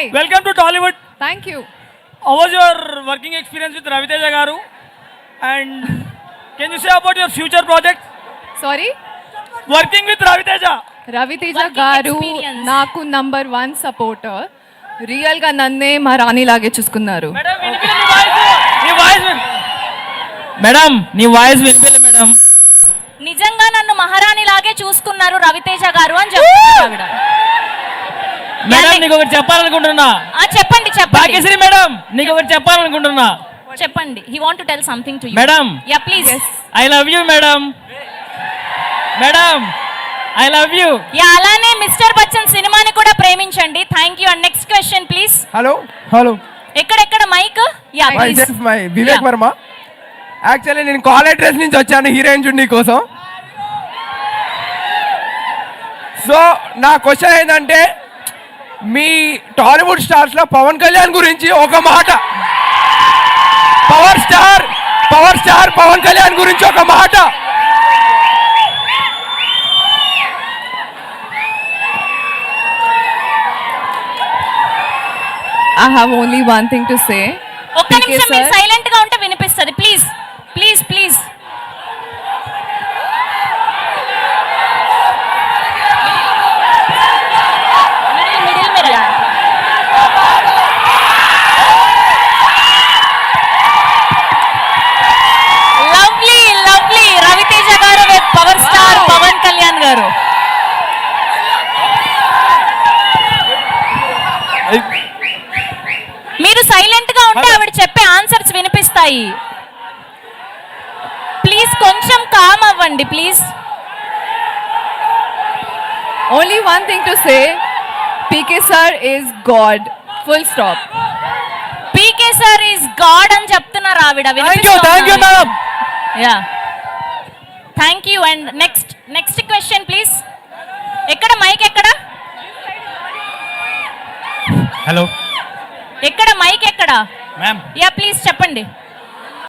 Hi. Welcome to Tollywood. Thank you. How was your working experience with Raviteja Garu? And can you say about your future project? Sorry? Working with Raviteja. Raviteja Working గారు experience. నాకు number 1 supporter. Real గా నన్నే మా రాణి లాగే చూసుకున్నారు. Madam, నీ voice madam నీ వాయిస్ వినిపిలే మేడం. నిజంగా నన్ను మహారాణి లాగే చూసుకున్నారు రవితేజ గారు అని చెప్తున్నారు ఆవిడ. మేడం నీకు ఒకటి చెప్పాలనుకుంటున్నా. చెప్పండి చెప్పండి భాగ్యశ్రీ మేడం నీకు ఒకటి చెప్పాలనుకుంటున్నా. చెప్పండి. He want to tell something to you. Madam ya please. I love you madam. Madam I love you. Ya అలానే మిస్టర్ బచ్చన్ సినిమాని కూడా ప్రేమించండి. Thank you. And next question please. Hello ఎక్కడ mic? Ya please. My Vivek Varma. Actually నేను college dress నుంచి వచ్చాను heroine చున్నీ కోసం. So నా క్వశ్చన్ ఏంటంటే మీ టాలీవుడ్ స్టార్స్ లో పవన్ కళ్యాణ్ గురించి ఒక మాట. పవర్ స్టార్ పవన్ కళ్యాణ్ గురించి ఒక మాట. I have only one thing to say. ఒక్క నిమిషం మీరు సైలెంట్ గా ఉంటే వినిపిస్తది. Please please please. Middle middle. Lovely lovely Raviteja గారు with power star Pawan Kalyan గారు. మీరు సైలెంట్ గా ఉంటే ఆవిడ చెప్పే ఆన్సర్స్ వినిపిస్తాయి. ప్లీజ్ కొంచెం కామ్ అవ్వండి please. Only one thing to say. PK sir is God. Full stop. PK sir is God అని చెప్తున్నారు ఆవిడ. Thank you madam. Yeah thank you. And next question please. ఎక్కడ మైక్ ఎక్కడ? హలో ఎక్కడ mic ఎక్కడ? Ma'am yeah please చెప్పండి.